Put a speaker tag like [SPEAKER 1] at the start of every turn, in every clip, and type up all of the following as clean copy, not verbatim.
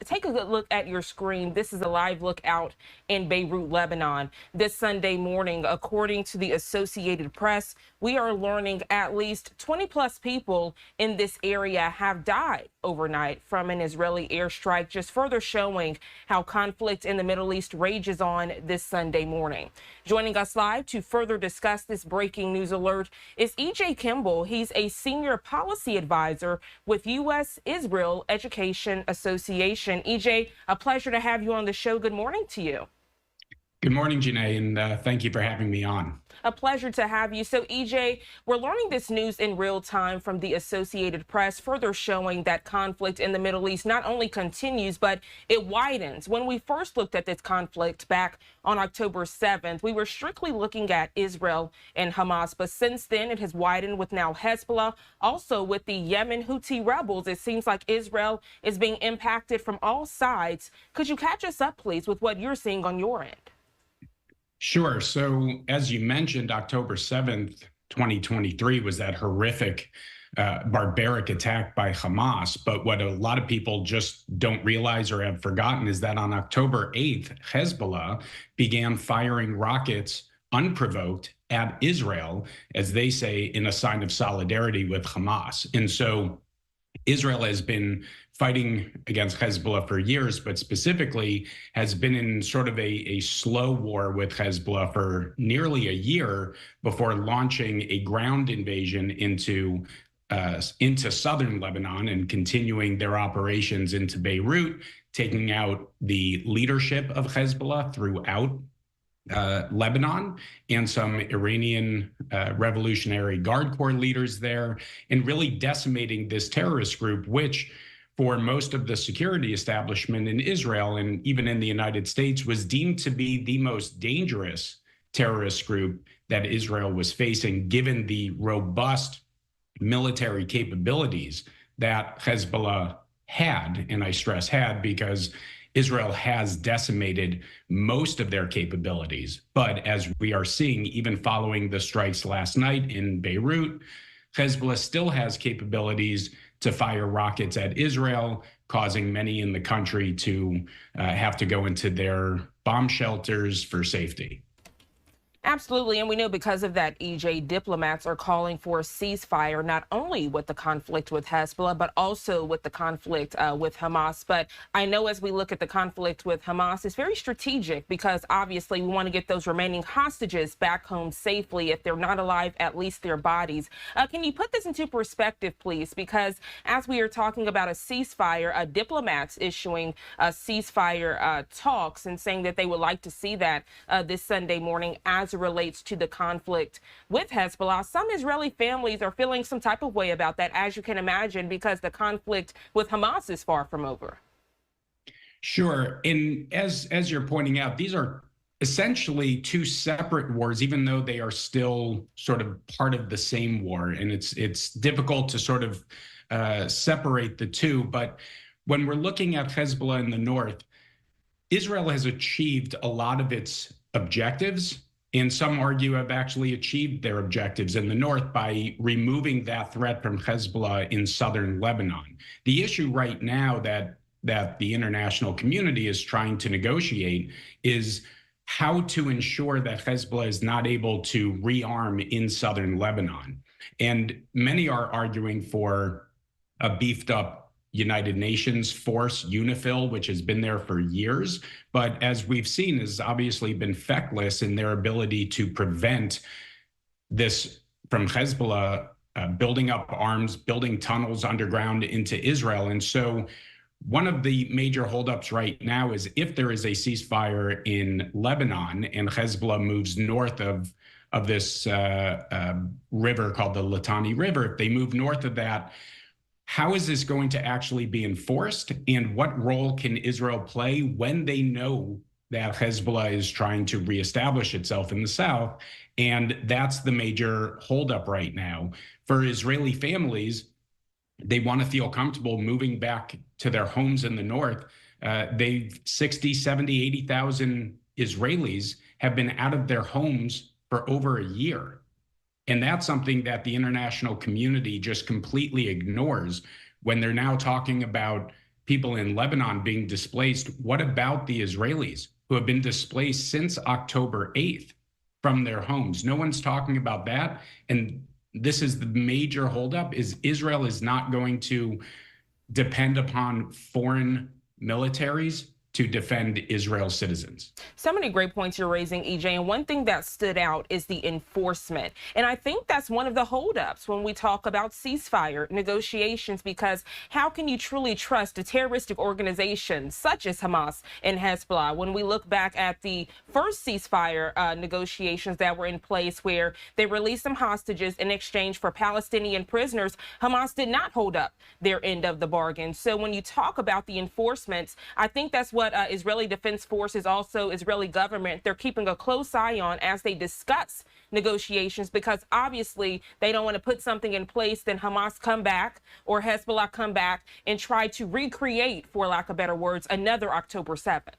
[SPEAKER 1] take a good look at your screen. This is a live look out in Beirut, Lebanon. This Sunday morning, according to the Associated Press, we are learning at least 20 plus people in this area have died overnight from an Israeli airstrike, just further showing how conflict in the Middle East rages on this Sunday morning. Joining us live to further discuss this breaking news alert is E.J. Kimball. He's a senior policy advisor with U.S. Israel Education Association. EJ, a pleasure to have you on the show. Good morning to you.
[SPEAKER 2] Good morning, Janae, and thank you for having me on.
[SPEAKER 1] A pleasure to have you. So, EJ, we're learning this news in real time from the Associated Press, further showing that conflict in the Middle East not only continues, but it widens. When we first looked at this conflict back on October 7th, we were strictly looking at Israel and Hamas. But since then, it has widened with now Hezbollah, also with the Yemen Houthi rebels. It seems like Israel is being impacted from all sides. Could you catch us up, please, with what you're seeing on your end?
[SPEAKER 2] Sure. So as you mentioned, October 7th, 2023 was that horrific, barbaric attack by Hamas. But what a lot of people just don't realize or have forgotten is that on October 8th, Hezbollah began firing rockets unprovoked at Israel, as they say, in a sign of solidarity with Hamas. And so Israel has been fighting against Hezbollah for years, but specifically has been in sort of a slow war with Hezbollah for nearly a year before launching a ground invasion into southern Lebanon and continuing their operations into Beirut, taking out the leadership of Hezbollah throughout Lebanon and some Iranian Revolutionary Guard Corps leaders there, and really decimating this terrorist group, which for most of the security establishment in Israel and even in the United States was deemed to be the most dangerous terrorist group that Israel was facing, given the robust military capabilities that Hezbollah had, and I stress had, because Israel has decimated most of their capabilities. But as we are seeing, even following the strikes last night in Beirut, Hezbollah still has capabilities to fire rockets at Israel, causing many in the country to have to go into their bomb shelters for safety.
[SPEAKER 1] Absolutely. And we know because of that, EJ, diplomats are calling for a ceasefire, not only with the conflict with Hezbollah, but also with the conflict with Hamas. But I know as we look at the conflict with Hamas, it's very strategic because obviously we want to get those remaining hostages back home safely. If they're not alive, at least their bodies. Can you put this into perspective, please? Because as we are talking about a ceasefire, diplomats issuing ceasefire talks and saying that they would like to see that this Sunday morning as it relates to the conflict with Hezbollah. Some Israeli families are feeling some type of way about that, as you can imagine, because the conflict with Hamas is far from over.
[SPEAKER 2] Sure. And as you're pointing out, these are essentially two separate wars, even though they are still sort of part of the same war. And it's difficult to sort of separate the two. But when we're looking at Hezbollah in the north, Israel has achieved a lot of its objectives, and some argue have actually achieved their objectives in the north by removing that threat from Hezbollah in southern Lebanon. The issue right now that the international community is trying to negotiate is how to ensure that Hezbollah is not able to rearm in southern Lebanon. And many are arguing for a beefed up United Nations force, UNIFIL, which has been there for years, but as we've seen, has obviously been feckless in their ability to prevent this from Hezbollah building up arms, building tunnels underground into Israel. And so one of the major holdups right now is if there is a ceasefire in Lebanon and Hezbollah moves north of this river called the Litani River, if they move north of that, how is this going to actually be enforced? And what role can Israel play when they know that Hezbollah is trying to reestablish itself in the south? And that's the major holdup right now. For Israeli families, they want to feel comfortable moving back to their homes in the north. 60, 70, 80,000 Israelis have been out of their homes for over a year. And that's something that the international community just completely ignores when they're now talking about people in Lebanon being displaced. What about the Israelis who have been displaced since October 8th from their homes? No one's talking about that. And this is the major holdup: is Israel is not going to depend upon foreign militaries to defend Israel's citizens.
[SPEAKER 1] So many great points you're raising, EJ. And one thing that stood out is the enforcement. And I think that's one of the holdups when we talk about ceasefire negotiations, because how can you truly trust a terroristic organization such as Hamas and Hezbollah? When we look back at the first ceasefire negotiations that were in place, where they released some hostages in exchange for Palestinian prisoners, Hamas did not hold up their end of the bargain. So when you talk about the enforcements, I think that's what Israeli Defense Forces, also Israeli government, they're keeping a close eye on as they discuss negotiations, because obviously they don't want to put something in place, then Hamas come back or Hezbollah come back and try to recreate, for lack of better words, another October 7th.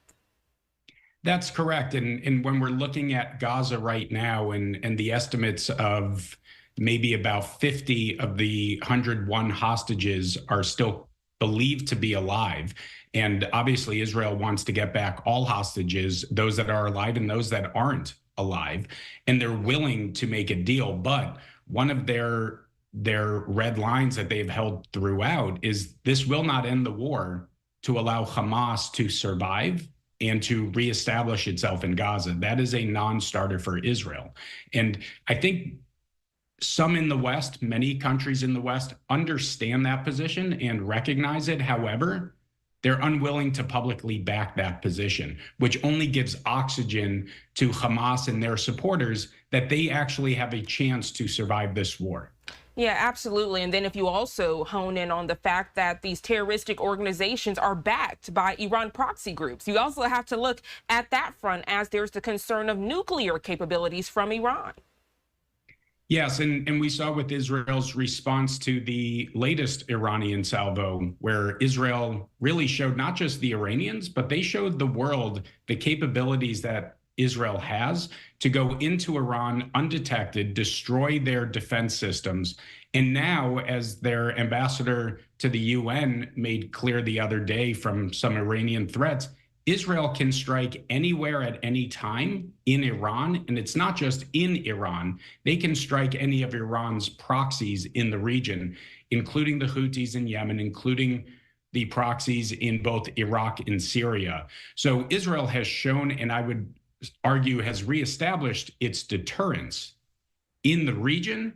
[SPEAKER 2] That's correct. And when we're looking at Gaza right now, and the estimates of maybe about 50 of the 101 hostages are still believed to be alive. And obviously, Israel wants to get back all hostages, those that are alive and those that aren't alive. And they're willing to make a deal. But one of their red lines that they've held throughout is this will not end the war to allow Hamas to survive and to reestablish itself in Gaza. That is a non-starter for Israel. And I think some in the West, many countries in the West, understand that position and recognize it. However, they're unwilling to publicly back that position, which only gives oxygen to Hamas and their supporters that they actually have a chance to survive this war.
[SPEAKER 1] Yeah, absolutely. And then if you also hone in on the fact that these terroristic organizations are backed by Iran proxy groups, you also have to look at that front, as there's the concern of nuclear capabilities from Iran.
[SPEAKER 2] Yes, and we saw with Israel's response to the latest Iranian salvo, where Israel really showed not just the Iranians, but they showed the world the capabilities that Israel has to go into Iran undetected, destroy their defense systems. And now, as their ambassador to the UN made clear the other day from some Iranian threats, Israel can strike anywhere at any time in Iran. And it's not just in Iran. They can strike any of Iran's proxies in the region, including the Houthis in Yemen, including the proxies in both Iraq and Syria. So Israel has shown, and I would argue has reestablished its deterrence in the region.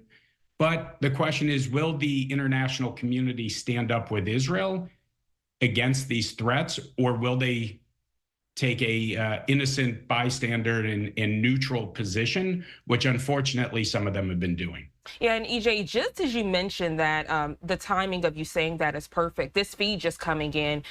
[SPEAKER 2] But the question is, will the international community stand up with Israel against these threats, or will they take a innocent bystander and neutral position, which unfortunately some of them have been doing?
[SPEAKER 1] Yeah, and EJ, just as you mentioned that the timing of you saying that is perfect. This feed just coming in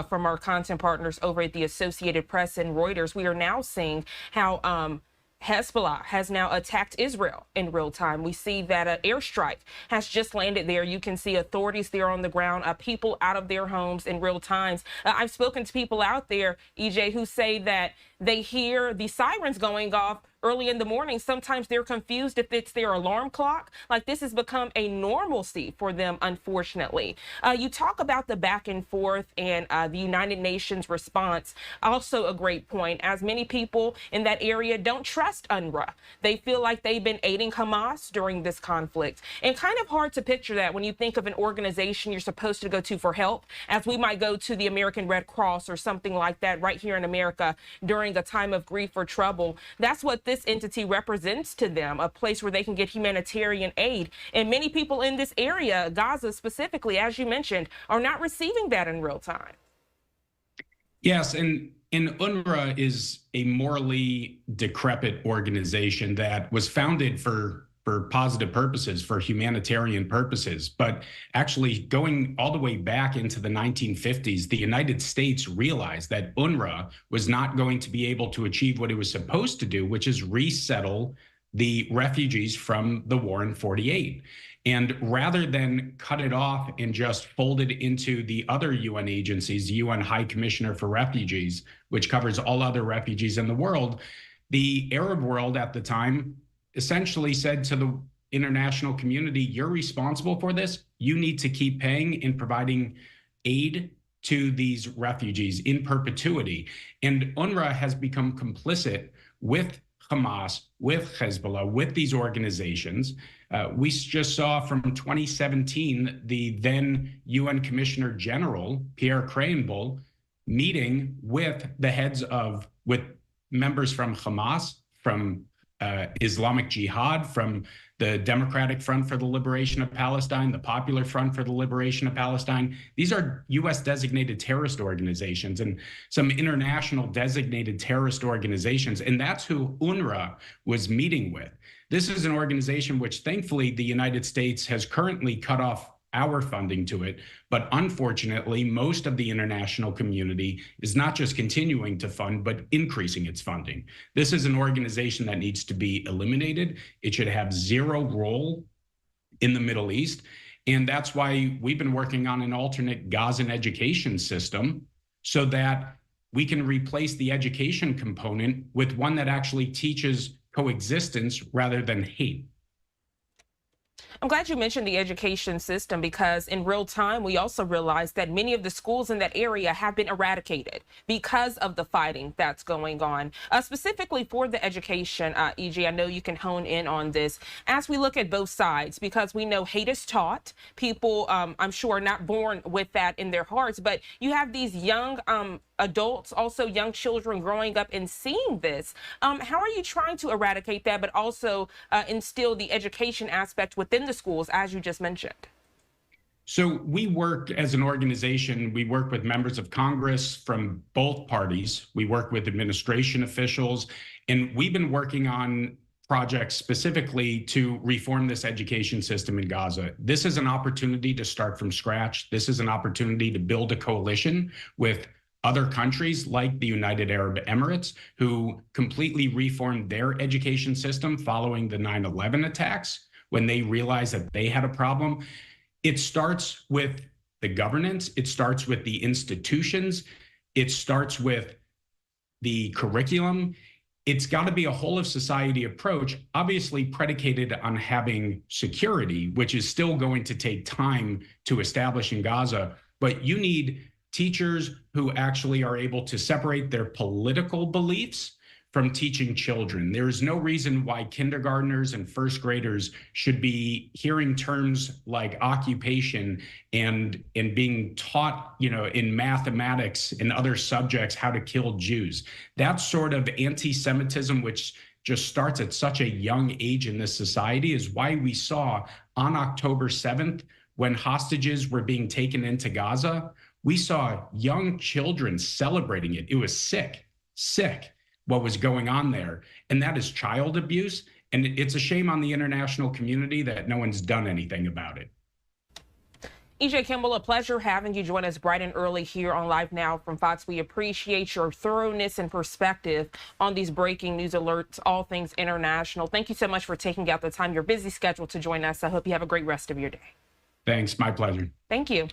[SPEAKER 1] from our content partners over at the Associated Press and Reuters. We are now seeing how Hezbollah has now attacked Israel in real time. We see that an airstrike has just landed there. You can see authorities there on the ground, people out of their homes in real times. I've spoken to people out there, EJ, who say that they hear the sirens going off early in the morning. Sometimes they're confused if it's their alarm clock. Like, this has become a normalcy for them, unfortunately. You talk about the back and forth and the United Nations response. Also a great point, as many people in that area don't trust UNRWA. They feel like they've been aiding Hamas during this conflict. And kind of hard to picture that when you think of an organization you're supposed to go to for help, as we might go to the American Red Cross or something like that right here in America during a time of grief or trouble. That's what this entity represents to them, a place where they can get humanitarian aid. And many people in this area, Gaza specifically, as you mentioned, are not receiving that in real time.
[SPEAKER 2] Yes, and UNRWA is a morally decrepit organization that was founded for positive purposes, for humanitarian purposes. But actually, going all the way back into the 1950s, the United States realized that UNRWA was not going to be able to achieve what it was supposed to do, which is resettle the refugees from the war in 48. And rather than cut it off and just fold it into the other UN agencies, the UN High Commissioner for Refugees, which covers all other refugees in the world, the Arab world at the time essentially said to the international community, you're responsible for this. You need to keep paying and providing aid to these refugees in perpetuity. And UNRWA has become complicit with Hamas, with Hezbollah, with these organizations. We just saw from 2017 the then UN Commissioner General, Pierre Kimball, meeting with with members from Hamas, from Islamic Jihad, from the Democratic Front for the Liberation of Palestine, the Popular Front for the Liberation of Palestine. These are U.S. designated terrorist organizations and some international designated terrorist organizations, and that's who UNRWA was meeting with. This is an organization which, thankfully, the United States has currently cut off our funding to it, but unfortunately, most of the international community is not just continuing to fund, but increasing its funding. This is an organization that needs to be eliminated. It should have zero role in the Middle East. And that's why we've been working on an alternate Gazan education system so that we can replace the education component with one that actually teaches coexistence rather than hate.
[SPEAKER 1] I'm glad you mentioned the education system, because in real time, we also realized that many of the schools in that area have been eradicated because of the fighting that's going on. Specifically for the education, EJ, I know you can hone in on this as we look at both sides, because we know hate is taught. People, I'm sure, are not born with that in their hearts, but you have these young adults, also young children growing up and seeing this. How are you trying to eradicate that, but also instill the education aspect within the schools, as you just mentioned?
[SPEAKER 2] So we work as an organization, we work with members of Congress from both parties. We work with administration officials, and we've been working on projects specifically to reform this education system in Gaza. This is an opportunity to start from scratch. This is an opportunity to build a coalition with other countries like the United Arab Emirates, who completely reformed their education system following the 9/11 attacks when they realized that they had a problem. It starts with the governance. It starts with the institutions. It starts with the curriculum. It's got to be a whole of society approach, obviously predicated on having security, which is still going to take time to establish in Gaza. But you need teachers who actually are able to separate their political beliefs from teaching children. There is no reason why kindergartners and first graders should be hearing terms like occupation and being taught, in mathematics and other subjects how to kill Jews. That sort of anti-Semitism, which just starts at such a young age in this society, is why we saw on October 7th, when hostages were being taken into Gaza, we saw young children celebrating it. It was sick what was going on there. And that is child abuse. And it's a shame on the international community that no one's done anything about it.
[SPEAKER 1] EJ Kimball, a pleasure having you join us bright and early here on Live Now from Fox. We appreciate your thoroughness and perspective on these breaking news alerts, all things international. Thank you so much for taking out the time, your busy schedule, to join us. I hope you have a great rest of your day.
[SPEAKER 2] Thanks. My pleasure.
[SPEAKER 1] Thank you.